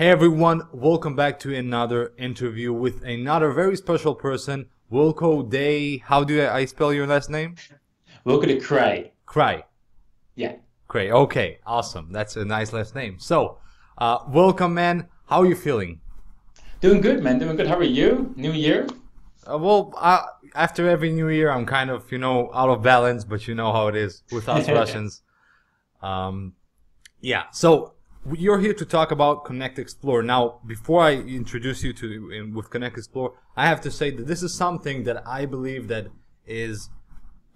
Hey everyone, welcome back to another interview with another very special person, Wilco Day. How do I spell your last name? Welke de Cray. Cry. Yeah. Cray. Okay, awesome. That's a nice last name. So, welcome, man. How are you feeling? Doing good, man. Doing good. How are you? New year? After every new year, I'm kind of, out of balance, but you know how it is with us Russians. Um, yeah, so you're here to talk about Connect Explore. Now, before I introduce you with Connect Explore, I have to say that this is something that I believe that is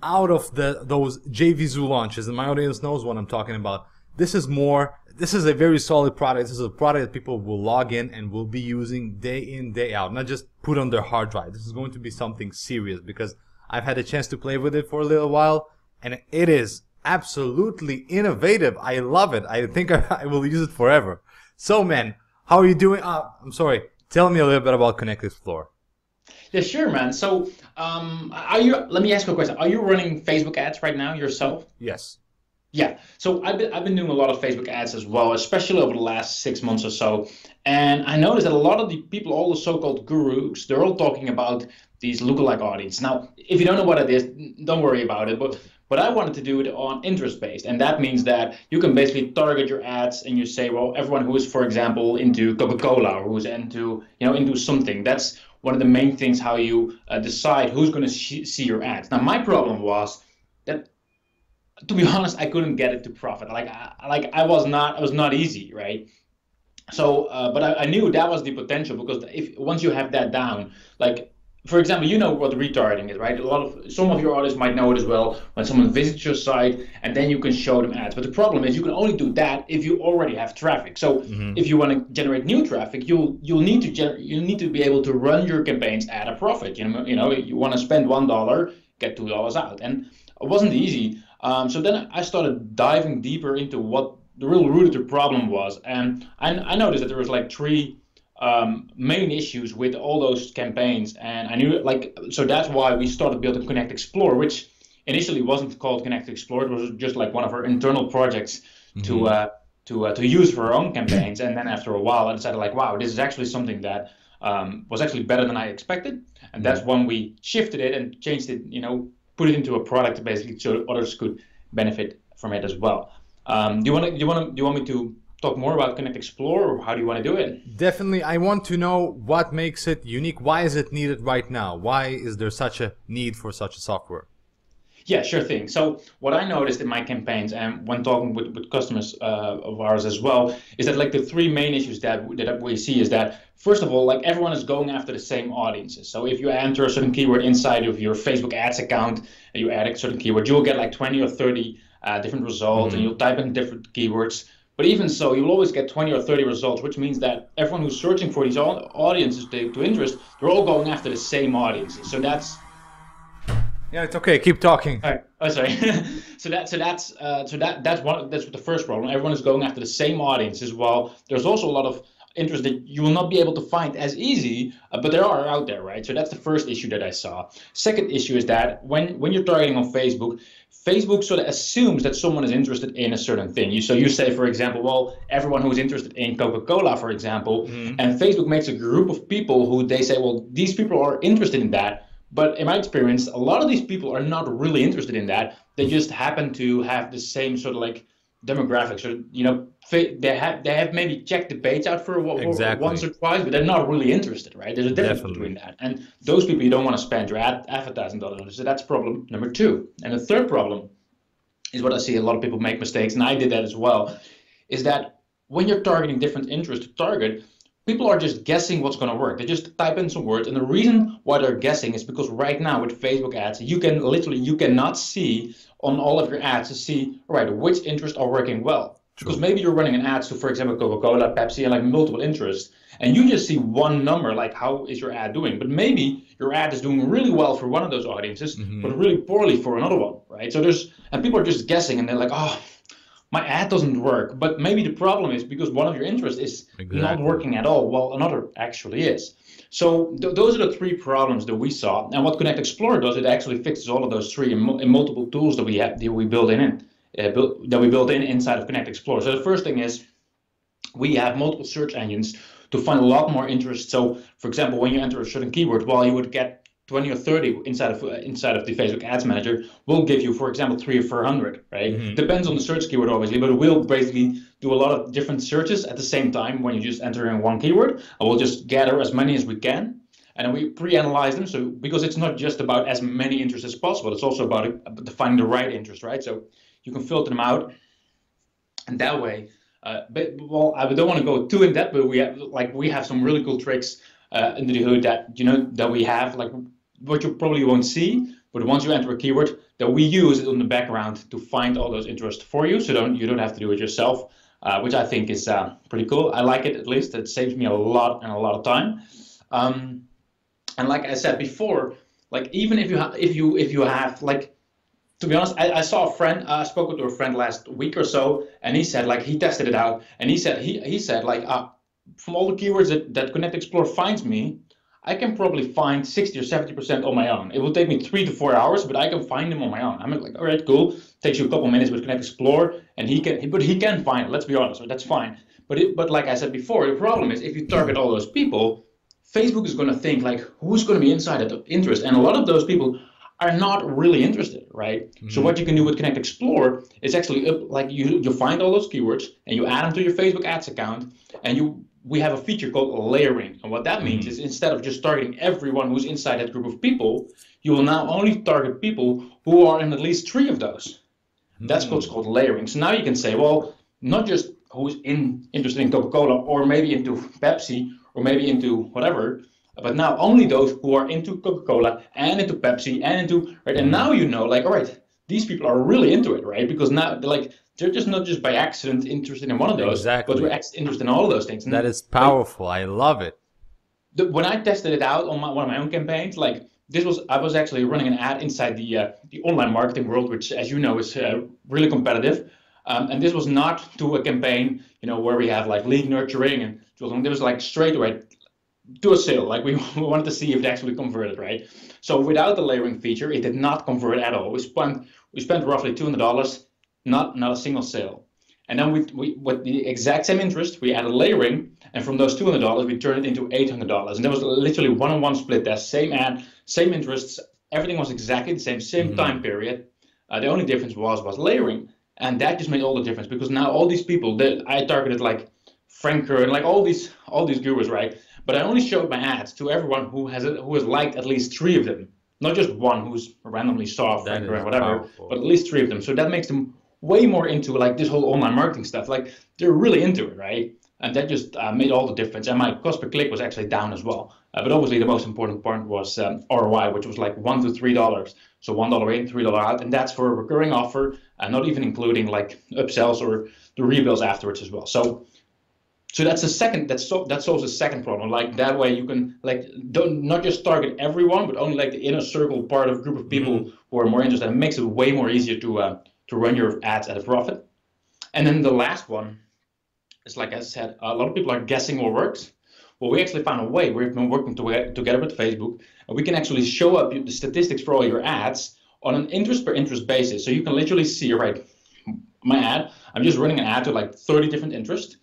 out of those JVZoo launches, and my audience knows what I'm talking about. This is a very solid product. This is a product that people will log in and will be using day in, day out, not just put on their hard drive. This is going to be something serious because I've had a chance to play with it for a little while, and it is absolutely innovative. I love it. I think I will use it forever. So, man, how are you doing? I'm sorry. Tell me a little bit about Connect Explore. Yeah, sure, man. So, let me ask you a question. Are you running Facebook ads right now yourself? Yes. Yeah. So I've been doing a lot of Facebook ads as well, especially over the last 6 months or so. And I noticed that a lot of the people, all the so-called gurus, they're all talking about these lookalike audience. Now, if you don't know what it is, don't worry about it. But I wanted to do it on interest based, and that means that you can basically target your ads and you say, well, everyone who is, for example, into Coca-Cola or who's into something. That's one of the main things how you decide who's going to see your ads. Now, my problem was that, to be honest, I couldn't get it to profit. I was not easy, right? So, but I knew that was the potential because if once you have that down, like for example, you know what retargeting is, right? Some of your audience might know it as well. When someone visits your site, and then you can show them ads. But the problem is you can only do that if you already have traffic. So if you want to generate new traffic, you'll need to be able to run your campaigns at a profit. You want to spend $1, get $2 out, and it wasn't easy. So then I started diving deeper into what the real root of the problem was, and I noticed that there was like three main issues with all those campaigns, and I knew so that's why we started building Connect Explore, which initially wasn't called Connect Explore. It was just like one of our internal projects to use for our own campaigns. And then after a while, I decided like, wow, this is actually something that was actually better than I expected, and that's when we shifted it and changed it. Put it into a product basically so others could benefit from it as well. Do you want me to talk more about Connect Explore, or how do you want to do it? Definitely, I want to know what makes it unique. Why is it needed right now? Why is there such a need for such a software? Yeah, sure thing. So what I noticed in my campaigns and when talking with customers of ours as well is that like the three main issues that we see is that first of all, like everyone is going after the same audiences. So if you enter a certain keyword inside of your Facebook ads account and you add a certain keyword, you'll get like 20 or 30 different results, and you'll type in different keywords. But even so, you'll always get 20 or 30 results, which means that everyone who's searching for these audiences to interest, they're all going after the same audiences. So that's Yeah, it's okay. Keep talking. all right. Oh, sorry. That's the first problem. Everyone is going after the same audiences. While there's also a lot of interest that you will not be able to find as easy, but there are out there, right? So that's the first issue that I saw. Second issue is that when you're targeting on Facebook, Facebook sort of assumes that someone is interested in a certain thing. You say, for example, well, everyone who's interested in Coca-Cola, for example, and Facebook makes a group of people who they say, well, these people are interested in that. But in my experience, a lot of these people are not really interested in that. They just happen to have the same sort of like demographics, or they have maybe checked the page out for once Exactly. or twice, but they're not really interested, right? There's a difference between Definitely. that, and those people you don't want to spend your advertising dollars on. So that's problem number two. And the third problem is what I see a lot of people make mistakes, and I did that as well, is that when you're targeting different interests to target, people are just guessing what's going to work. They just type in some words, and the reason why they're guessing is because right now with Facebook ads, you cannot see on all of your ads to see, all right, which interests are working well. Because True. maybe you're running an ad to, for example, Coca-Cola, Pepsi, and like multiple interests, and you just see one number, like how is your ad doing? But maybe your ad is doing really well for one of those audiences, but really poorly for another one, right? And people are just guessing, and they're like, oh, my ad doesn't work. But maybe the problem is because one of your interests is not Exactly. working at all, while another actually is. So those are the three problems that we saw. And what Connect Explorer does, it actually fixes all of those three in multiple tools that we build in inside of Connect Explorer. So the first thing is we have multiple search engines to find a lot more interest. So, for example, when you enter a certain keyword, while you would get 20 or 30 inside of the Facebook Ads Manager, will give you, for example, 300 or 400, right? Depends on the search keyword, obviously, but it will basically do a lot of different searches at the same time when you just enter in one keyword. I will just gather as many as we can, and then we pre-analyze them. So because it's not just about as many interests as possible, it's also about finding the right interest, right? So you can filter them out, and that way. But well, I don't want to go too in depth, but we have some really cool tricks under the hood that that we have, like what you probably won't see, but once you enter a keyword, that we use it on the background to find all those interests for you, so you don't have to do it yourself, which I think is pretty cool. I like it, at least. It saves me a lot of time. And like I said before, like even if you have like, to be honest, I saw a friend. I spoke to a friend last week or so, and he said like he tested it out, and he said like from all the keywords that Connect Explore finds me, I can probably find 60 or 70% on my own. It will take me 3 to 4 hours, but I can find them on my own. I'm like, all right, cool. Takes you a couple minutes with Connect Explore, and he can find it. Let's be honest, so that's fine. But like I said before, the problem is if you target all those people, Facebook is going to think like, who's going to be inside of interest, and a lot of those people are not really interested, right? So what you can do with Connect Explore is actually like you find all those keywords and you add them to your Facebook ads account, and we have a feature called layering. And what that means is instead of just targeting everyone who's inside that group of people, you will now only target people who are in at least 3 of those. That's what's called layering. So now you can say, well, not just who's interested in Coca-Cola or maybe into Pepsi or maybe into whatever, but now only those who are into Coca-Cola and into Pepsi and into, right? And now you know, like, all right, these people are really into it, right? Because now they're just not just by accident interested in one of those, but they're interested in all of those things. And that is powerful. I love it. When I tested it out on one of my own campaigns, like I was actually running an ad inside the online marketing world, which, as you know, is really competitive. And this was not to a campaign, where we have like lead nurturing and there was like straight away do a sale. Like we wanted to see if it actually converted, right? So without the layering feature, it did not convert at all. We spent roughly $200, not a single sale. And then we with the exact same interest, we added layering, and from those $200, we turned it into $800. And there was literally one-on-one split there, same ad, same interests, everything was exactly the same time period. The only difference was layering, and that just made all the difference because now all these people that I targeted, like Frank Kerr and like all these gurus, right? But I only showed my ads to everyone who has liked at least 3 of them, not just one who's randomly saw Frank or whatever, powerful. but at least 3 of them. So that makes them way more into like this whole online marketing stuff. Like they're really into it, right? And that just made all the difference. And my cost per click was actually down as well. But obviously the most important part was ROI, which was like $1 to $3. So $1 in, $3 out, and that's for a recurring offer, and not even including like upsells or the rebills afterwards as well. So that's that solves the second problem. Like that way you can like not just target everyone, but only like the inner circle part of group of people who are more interested. It makes it way more easier to run your ads at a profit. And then the last one is, like I said, a lot of people are guessing what works. Well, we actually found a way. We've been working together with Facebook, and we can actually show up the statistics for all your ads on an interest per interest basis. So you can literally see, right, my ad, I'm just running an ad to like 30 different interests.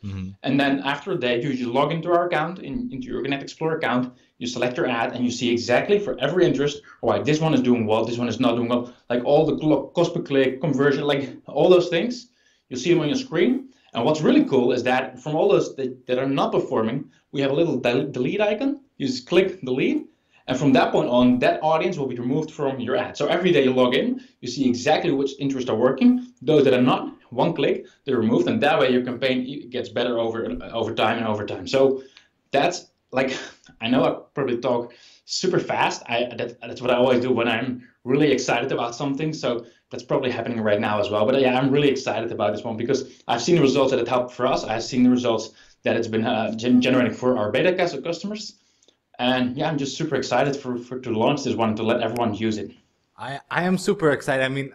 And then after a day, you just log into our account, into your Connect Explorer account, you select your ad, and you see exactly for every interest, all right, this one is doing well, this one is not doing well, like all the cost per click, conversion, like all those things, you see them on your screen. And what's really cool is that from all those that are not performing, we have a little delete icon. You just click delete, and from that point on, that audience will be removed from your ad. So every day you log in, you see exactly which interests are working. Those that are not, one click, they're removed, and that way your campaign gets better over time. So that's like, I know I probably talk super fast. That's what I always do when I'm really excited about something. So that's probably happening right now as well. But yeah, I'm really excited about this one because I've seen the results that it helped for us. I've seen the results that it's been generating for our beta customers. And yeah, I'm just super excited to launch this one, to let everyone use it. I am super excited. I mean,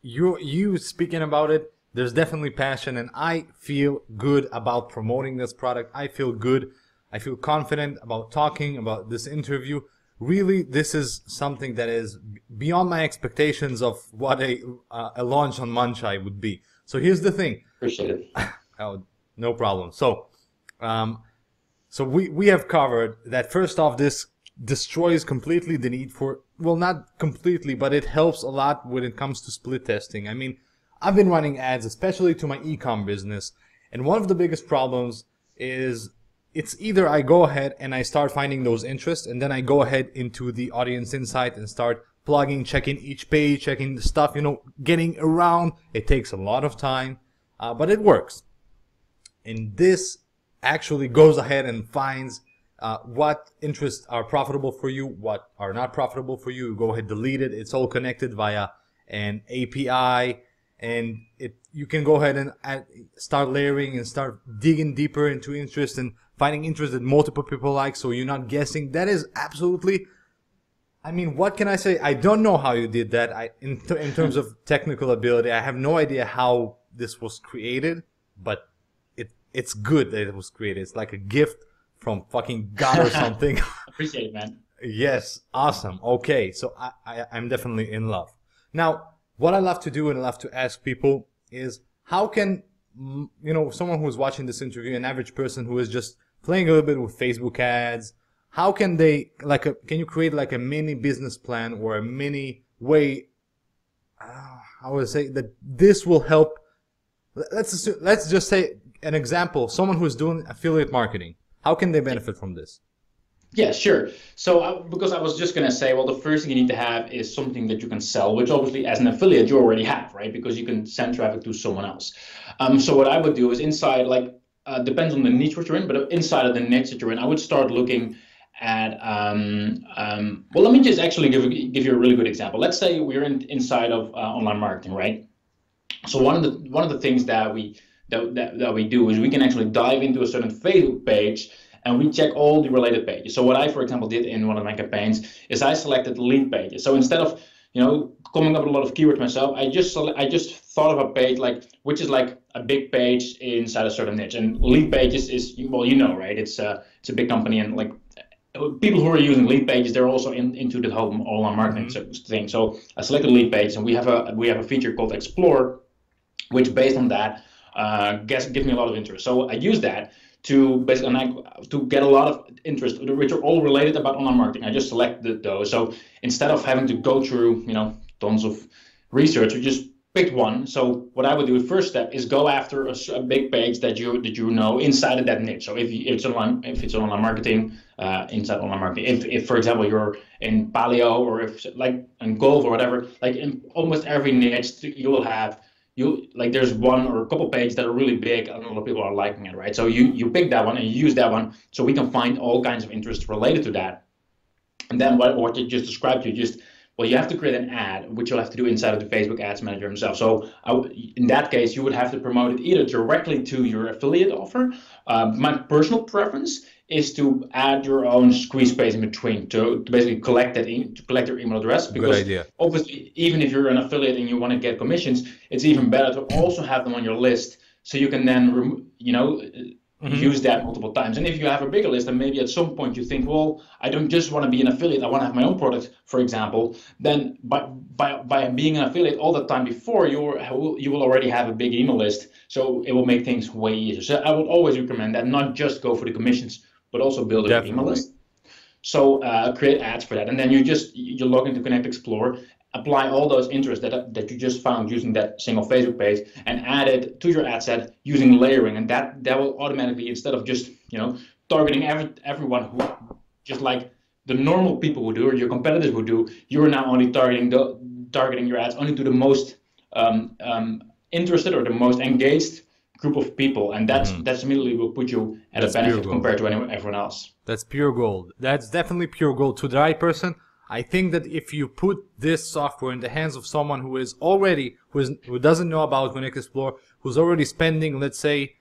you speaking about it, there's definitely passion, and I feel good about promoting this product. I feel good. I feel confident about talking about this interview. Really, this is something that is beyond my expectations of what a launch on Munchai would be. So here's the thing. Appreciate it. Oh, No problem. So we have covered that. First off, this destroys completely the need for, well, not completely, but it helps a lot when it comes to split testing. I mean, I've been running ads, especially to my e-com business, and one of the biggest problems is it's either I go ahead and I start finding those interests, and then I go ahead into the audience insight and start plugging, checking each page, checking the stuff, getting around. It takes a lot of time, but it works. And this actually goes ahead and finds what interests are profitable for you, what are not profitable for you. You go ahead, delete it. It's all connected via an API, and you can go ahead and start layering and start digging deeper into interest and finding interest that multiple people like, so you're not guessing. That is absolutely, I mean, what can I say? I don't know how you did that. In terms of technical ability, I have no idea how this was created, but it's good that it was created. It's like a gift from fucking God or something. Appreciate it, man. Yes, awesome. Okay, so I'm definitely in love. Now, what I love to do and I love to ask people is, how can, someone who's watching this interview, an average person who is just playing a little bit with Facebook ads, how can they, can you create like a mini business plan or a mini way, I would say that this will help. Let's just say an example, someone who's doing affiliate marketing. How can they benefit from this? Yeah, sure. So because I was just going to say, well, the first thing you need to have is something that you can sell, which obviously as an affiliate you already have, right? Because you can send traffic to someone else. So what I would do is inside, depends on the niche what you're in, but inside of the niche that you're in, I would start looking at, well, let me just actually give you a really good example. Let's say we're inside of online marketing, right? So one of the things that we do is we can actually dive into a certain Facebook page and we check all the related pages. So what I, for example, did in one of my campaigns is I selected lead pages. So instead of coming up with a lot of keywords myself, I just thought of a page which is like a big page inside a certain niche. And lead pages is, well, right? It's a big company, and like people who are using lead pages, they're also into the whole online marketing thing. So I selected lead pages, and we have a feature called Explore, which based on that gives me a lot of interest. So I use that to get a lot of interest, which are all related about online marketing. I just selected those. So instead of having to go through tons of research, we just picked one. So what I would do, the first step is go after a big page that you know inside of that niche. So if it's online marketing, inside online marketing. If for example you're in paleo, or if like in golf or whatever, like in almost every niche you will have. There's one or a couple pages that are really big and a lot of people are liking it, right? So you pick that one and you use that one, so we can find all kinds of interest related to that. And then what you just described, you have to create an ad, which you'll have to do inside of the Facebook Ads Manager himself. So in that case, you would have to promote it either directly to your affiliate offer. My personal preference is to add your own squeeze space in between to basically collect their email address. Because good idea. Obviously, even if you're an affiliate and you want to get commissions, it's even better to also have them on your list, so you can then use that multiple times. And if you have a bigger list, and maybe at some point you think, well, I don't just want to be an affiliate, I want to have my own product, for example, then by being an affiliate all the time before, you will already have a big email list, so it will make things way easier. So I would always recommend that, not just go for the commissions, but also build an email list. So create ads for that, and then you log into Connect Explore, apply all those interests that you just found using that single Facebook page, and add it to your ad set using layering, and that will automatically, instead of just targeting everyone who just like the normal people would do or your competitors would do, you are now only targeting your ads only to the most interested or the most engaged group of people, and that's immediately will put you at a benefit compared to everyone else. That's pure gold. That's definitely pure gold. To the right person, I think that if you put this software in the hands of someone who doesn't know about Connect Explore, who's already spending, let's say,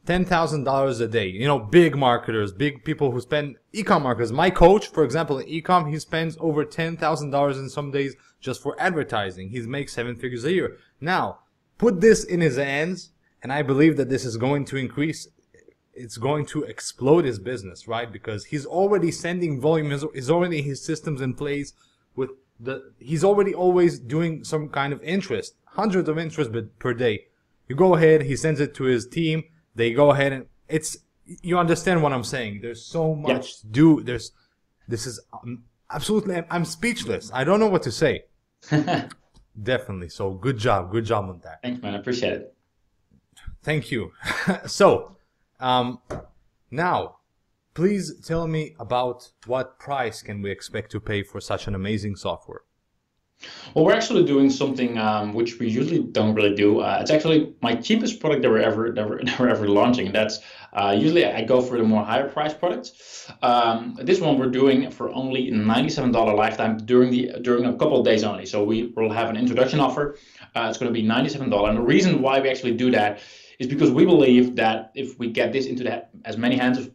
$10,000 a day, big marketers, big people who spend, e-com marketers. My coach, for example, in e-com, he spends over $10,000 in some days just for advertising. He makes 7 figures a year. Now, put this in his hands, and I believe that this is going to increase. It's going to explode his business, right? Because he's already sending volume. He's already his systems in place. He's already always doing some kind of interest, hundreds of interest per day. You go ahead, he sends it to his team. they go ahead and you understand what I'm saying. There's so Yeah. much to do. This is absolutely, I'm speechless. I don't know what to say. Definitely. So good job on that. Thanks, man. I appreciate it. Thank you. So, now, please tell me about what price can we expect to pay for such an amazing software. Well, we're actually doing something which we usually don't really do. It's actually my cheapest product that we're ever launching. And that's usually I go for the more higher price products. This one we're doing for only $97 lifetime during a couple of days only. So we will have an introduction offer. It's going to be $97, and the reason why we actually do that is because we believe that if we get this into as many hands as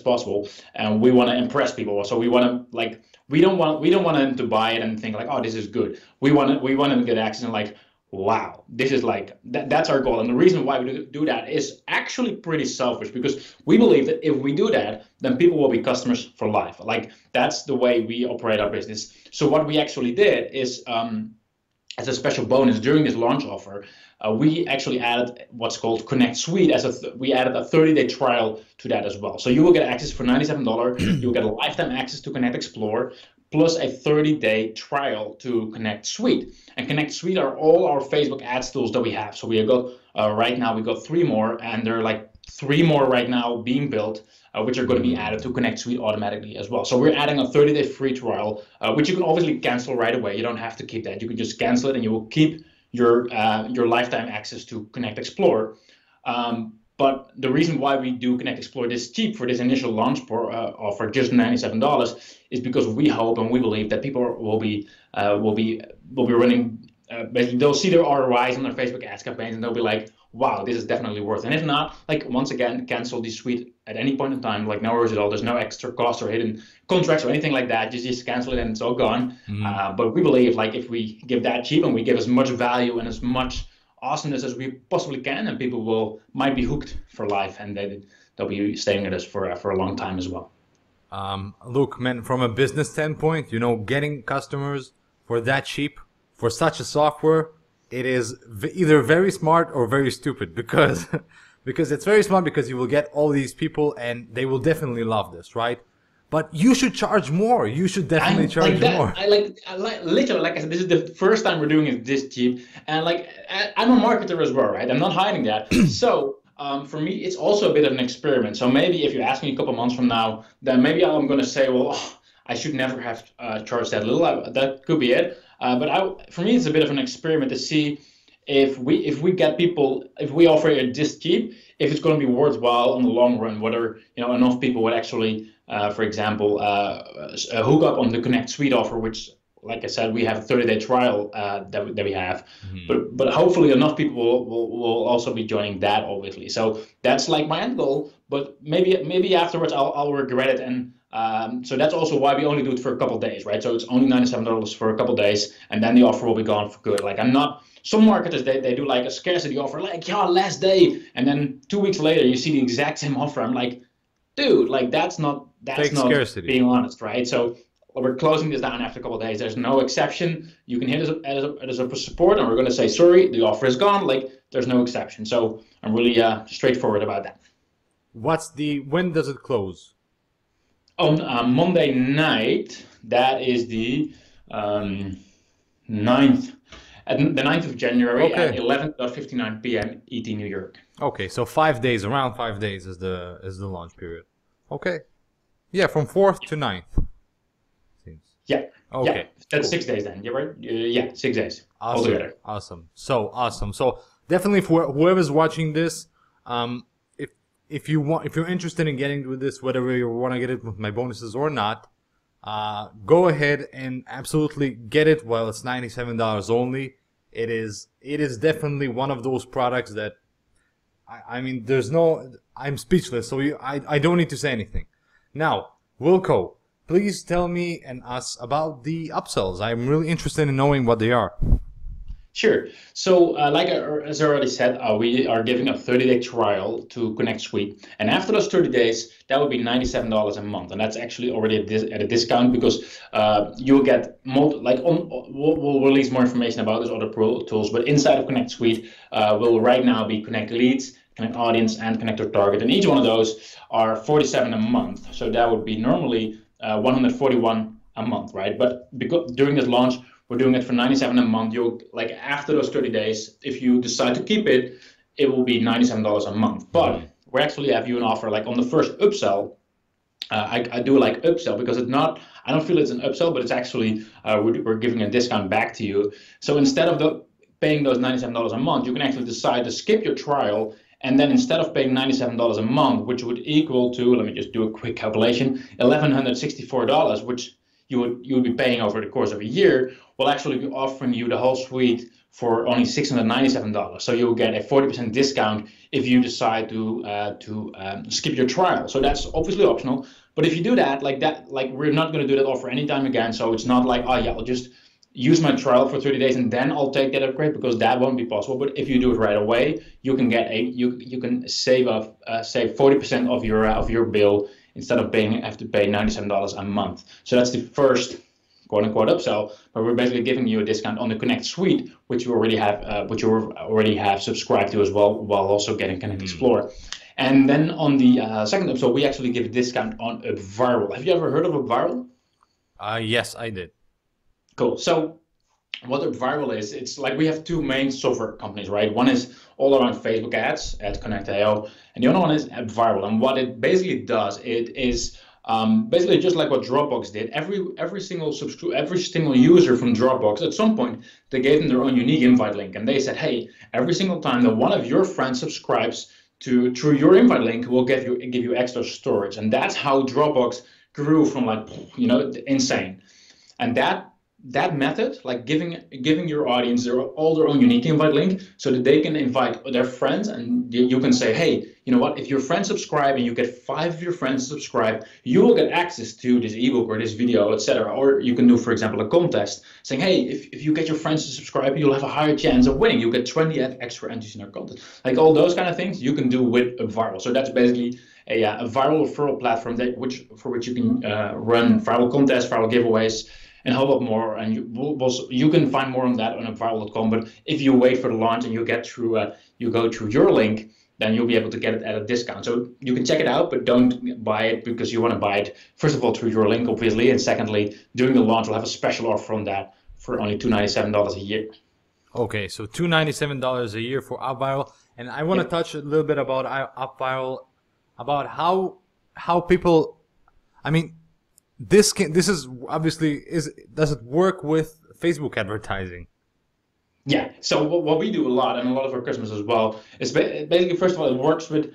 possible, and we want to impress people. So we want to like. We don't want them to buy it and think like, oh, this is good. We want them to get access and like, wow, this is like that's our goal. And the reason why we do that is actually pretty selfish, because we believe that if we do that, then people will be customers for life. Like that's the way we operate our business. So what we actually did is, as a special bonus during this launch offer, we actually added what's called Connect Suite. We added a 30-day trial to that as well. So you will get access for $97. You will get a lifetime access to Connect Explore, plus a 30-day trial to Connect Suite. And Connect Suite are all our Facebook ads tools that we have. So we have got right now we got 3 more, and there are like 3 more right now being built, which are going to be added to Connect Suite automatically as well. So we're adding a 30-day free trial, which you can obviously cancel right away. You don't have to keep that. You can just cancel it, and you will keep your lifetime access to Connect Explore. But the reason why we do Connect Explore this cheap for this initial launch offer, just $97, is because we hope and we believe that people will be running. Basically, they'll see their ROIs on their Facebook ads campaigns, and they'll be like, wow, this is definitely worth it. And if not, like once again, cancel the suite at any point in time, like no worries at all. There's no extra cost or hidden contracts or anything like that. Just cancel it and it's all gone. But we believe like if we give that cheap and we give as much value and as much awesomeness as we possibly can, and people might be hooked for life, and they'll be staying with us for a long time as well. Look, man, from a business standpoint, getting customers for that cheap for such a software, it is either very smart or very stupid, because it's very smart because you will get all these people and they will definitely love this, right? But you should charge more. You should definitely charge more. I literally, like I said, this is the first time we're doing it this cheap, and like I'm a marketer as well, right? I'm not hiding that. So for me, it's also a bit of an experiment. So maybe if you ask me a couple months from now, then maybe I'm going to say, well, I should never have charged that little. That could be it. But for me, it's a bit of an experiment to see if we get people, if we offer it this cheap, if it's going to be worthwhile in the long run, whether enough people would actually, for example, hook up on the Connect Suite offer, which, like I said, we have a 30-day trial that we have, but hopefully enough people will also be joining that, obviously. So that's like my end goal. But maybe afterwards I'll regret it, and so that's also why we only do it for a couple of days, right? So it's only $97 for a couple of days, and then the offer will be gone for good. Like some marketers, they do like a scarcity offer, like, yeah, last day, and then 2 weeks later you see the exact same offer. I'm like, dude, like that's not scarcity. Being honest, right? So we're closing this down after a couple of days. There's no exception. You can hit us as a support, and we're going to say, sorry, the offer is gone. Like there's no exception. So I'm really straightforward about that. When does it close? On Monday night, that is the 9th. At the 9th of January at 11:59 p.m. ET New York. Okay, so 5 days, around 5 days is the launch period. Okay. Yeah, from 4th to 9th. Seems. Yeah. Okay. Yeah. That's cool. 6 days then. You're right? Yeah, 6 days. Awesome. Altogether. Awesome. So awesome. So definitely for whoever's watching this, if you're interested in getting with this, whether you want to get it with my bonuses or not, go ahead and absolutely get it while it's $97 only. It is definitely one of those products that I mean I'm speechless, so I don't need to say anything. Now, Wilco, please tell me and us about the upsells. I'm really interested in knowing what they are. Sure. So as I already said, we are giving a 30-day trial to Connect Suite. And after those 30 days, that would be $97 a month. And that's actually already at a discount, because you'll get we'll release more information about those other pro tools. But inside of Connect Suite will right now be Connect Leads, Connect Audience, and Connector Target. And each one of those are 47 a month. So that would be normally 141 a month, right? But because during this launch, we're doing it for 97 a month. You'll like after those 30 days, if you decide to keep it, it will be $97 a month. But we actually have you an offer like on the first upsell. I do like upsell because it's not, I don't feel it's an upsell, but it's actually, we're giving a discount back to you. So instead of paying those $97 a month, you can actually decide to skip your trial. And then instead of paying $97 a month, which would equal to, let me just do a quick calculation, $1,164, which you would be paying over the course of a year, we'll actually be offering you the whole suite for only $697. So you'll get a 40% discount if you decide to skip your trial. So that's obviously optional. But if you do that, like we're not going to do that offer anytime again. So it's not like, oh yeah, I'll just use my trial for 30 days and then I'll take that upgrade, because that won't be possible. But if you do it right away, you can get you can save 40% of your bill instead of have to pay $97 a month. So that's the first quote-unquote upsell, but we're basically giving you a discount on the Connect Suite, which you already have subscribed to as well, while also getting Connect Explore. And then on the second upsell, we actually give a discount on UpViral. Have you ever heard of UpViral? Yes, I did. Cool. So what UpViral is, it's like we have two main software companies, right? One is all around Facebook ads at Connect.io, and the other one is UpViral. And what it basically does, it is basically just like what Dropbox did. Every single user from Dropbox, at some point, they gave them their own unique invite link, and they said, hey, every single time that one of your friends subscribes through your invite link, we'll give you extra storage. And that's how Dropbox grew from insane. And that method, like giving your audience all their own unique invite link, so that they can invite their friends, and you can say, hey, you know what, if your friends subscribe and you get 5 of your friends subscribe, you will get access to this ebook or this video, etc. Or you can do, for example, a contest saying, hey, if you get your friends to subscribe, you'll have a higher chance of winning. You get 20 extra entries in our contest. Like all those kind of things you can do with UpViral. So that's basically a viral referral platform for which you can run viral contests, viral giveaways, and a whole lot more. And you can find more on that on UpViral.com. But if you wait for the launch and you go through your link, then you'll be able to get it at a discount. So you can check it out, but don't buy it because you want to buy it, first of all, through your link, obviously. And secondly, during the launch, we'll have a special offer on that for only $297 a year. Okay, so $297 a year for UpViral. And I want to touch a little bit about UpViral, about how people, I mean, this is obviously, does it work with Facebook advertising? Yeah, so what we do a lot, and a lot of our customers as well, is basically, first of all, it works with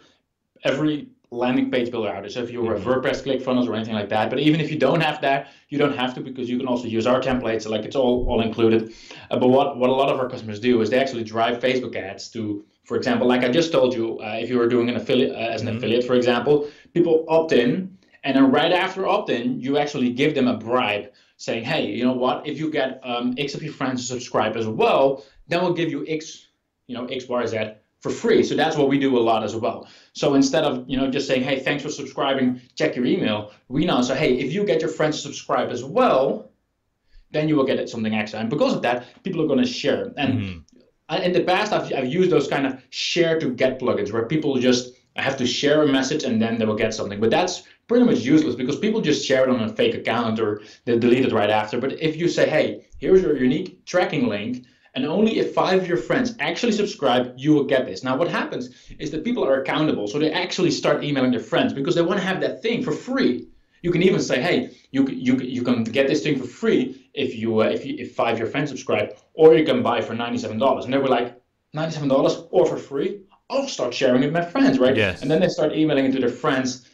every landing page builder out there. So if you have WordPress, ClickFunnels, or anything like that, but even if you don't have that, you don't have to, because you can also use our templates, like it's all included. But what a lot of our customers do is they actually drive Facebook ads to, for example, like I just told you, if you were doing an affiliate, as an affiliate, for example, people opt in, and then right after opt-in, you actually give them a bribe saying, hey, you know what, if you get X of your friends to subscribe as well, then we'll give you X, X, Y, Z for free. So that's what we do a lot as well. So instead of, just saying, hey, thanks for subscribing, check your email, we now say, hey, if you get your friends to subscribe as well, then you will get something extra. And because of that, people are going to share. And in the past, I've used those kind of share to get plugins where people just have to share a message and then they will get something. But that's pretty much useless because people just share it on a fake account or they delete it right after. But if you say, hey, here's your unique tracking link, and only if 5 of your friends actually subscribe, you will get this. Now, what happens is that people are accountable. So they actually start emailing their friends because they want to have that thing for free. You can even say, hey, you can get this thing for free if 5 of your friends subscribe, or you can buy for $97. And they were like, $97 or for free? I'll start sharing it with my friends, right? Yes. And then they start emailing it to their friends.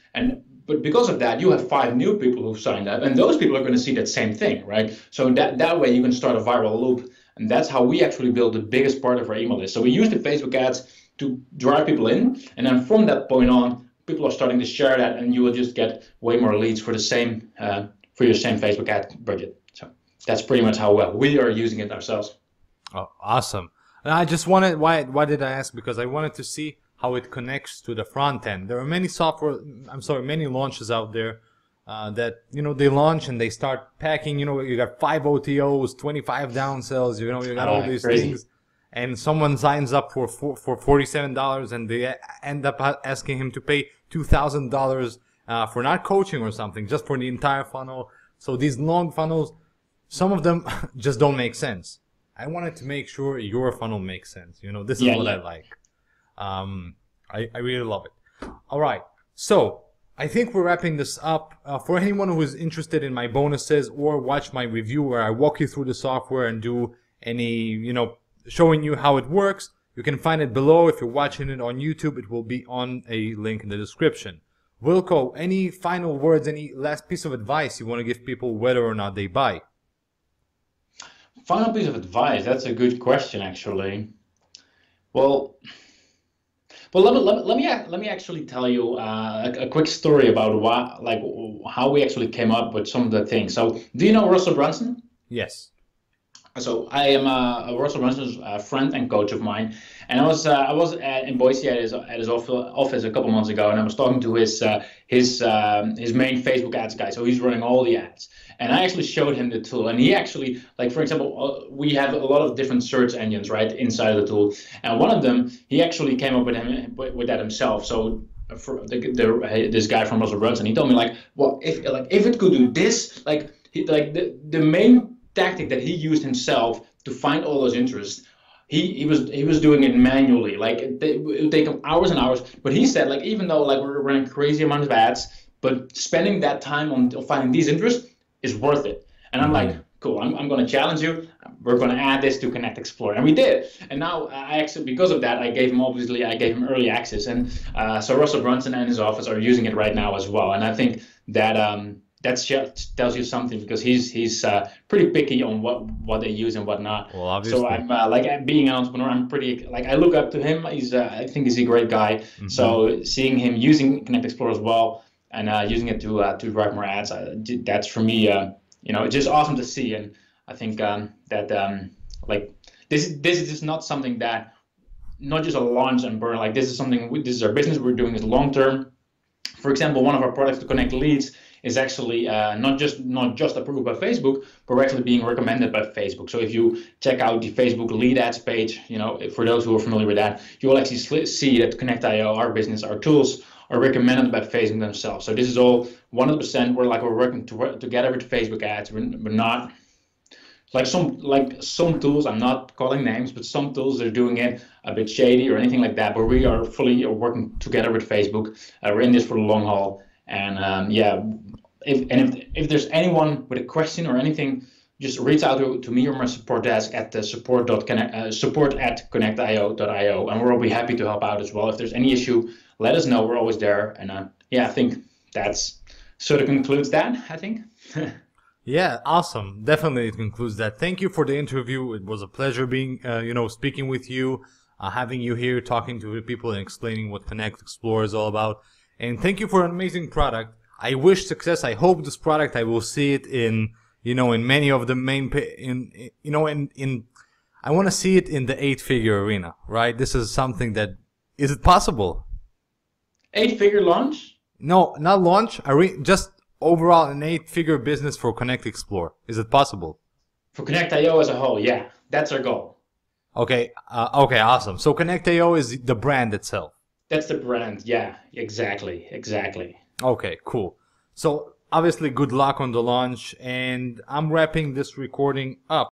But because of that, you have 5 new people who've signed up, and those people are going to see that same thing, right? So that way you can start a viral loop. And that's how we actually build the biggest part of our email list. So we use the Facebook ads to drive people in. And then from that point on, people are starting to share that, and you will just get way more leads for the same for your same Facebook ad budget. So that's pretty much how we are using it ourselves. Oh, awesome. And I just wanted, why did I ask? Because I wanted to see how it connects to the front end. There are many many launches out there that, they launch and they start packing, you got 5 OTOs, 25 downsells, you got all these crazy things. and someone signs up for $47, and they end up asking him to pay $2,000 for not coaching or something, just for the entire funnel. So these long funnels, some of them just don't make sense. I wanted to make sure your funnel makes sense. This is what I like. I really love it. All right. So I think we're wrapping this up. For anyone who is interested in my bonuses or watch my review where I walk you through the software and do any, showing you how it works, you can find it below. If you're watching it on YouTube, it will be on a link in the description. Wilco, any final words, any last piece of advice you want to give people whether or not they buy? Final piece of advice, that's a good question, actually. Well, let me actually tell you a quick story about how we actually came up with some of the things. So, do you know Russell Brunson? Yes. So I am Russell Brunson's friend and coach of mine, and I was in Boise at his office a couple months ago, and I was talking to his main Facebook ads guy. So he's running all the ads, and I actually showed him the tool, and he actually, like, for example, we have a lot of different search engines right inside of the tool, and one of them he actually came up with that himself. So for this guy from Russell Brunson, he told me, like, well, if it could do this, the main tactic that he used himself to find all those interests, he was doing it manually. Like, it would take him hours and hours. But he said, like, even though, like, we're running crazy amounts of ads, but spending that time on finding these interests is worth it. And I'm like, cool, I'm going to challenge you. We're going to add this to Connect Explore, and we did. And now I actually, because of that, I gave him early access, and so Russell Brunson and his office are using it right now as well. And I think that that just tells you something, because he's pretty picky on what they use and what not. Well, obviously. So I'm like, being an entrepreneur, I'm pretty, like, I look up to him. I think he's a great guy. So seeing him using Connect Explore as well, and using it to drive more ads, that's for me, it's just awesome to see. And I think that like, this is just not something that, not just a launch and burn. Like, this is our business. We're doing this long term. For example, one of our products to connect leads is actually not just approved by Facebook, but we're actually being recommended by Facebook. So if you check out the Facebook lead ads page, for those who are familiar with that, you will actually see that Connect.io, our business, our tools, are recommended by Facebook themselves. So this is all 100%. We're working together with Facebook ads. We're not like some tools. I'm not calling names, but some tools are doing it a bit shady or anything like that. But we are fully working together with Facebook. We're in this for the long haul. And if there's anyone with a question or anything, just reach out to me or my support desk at the support@connectio.io, and we'll be happy to help out as well. If there's any issue, let us know. We're always there. And I think that's sort of concludes that, I think. Yeah, awesome. Definitely it concludes that. Thank you for the interview. It was a pleasure being, speaking with you, having you here, talking to people and explaining what Connect Explore is all about. And thank you for an amazing product. I wish success. I hope this product, I will see it in many of the main, I want to see it in the 8-figure arena, right? This is something is it possible? 8-figure launch? No, not launch, just overall an 8-figure business for Connect Explore. Is it possible? For Connect.io as a whole, yeah, that's our goal. Okay, awesome. So Connect.io is the brand itself. That's the brand, yeah, exactly. Okay, cool. So obviously good luck on the launch, and I'm wrapping this recording up.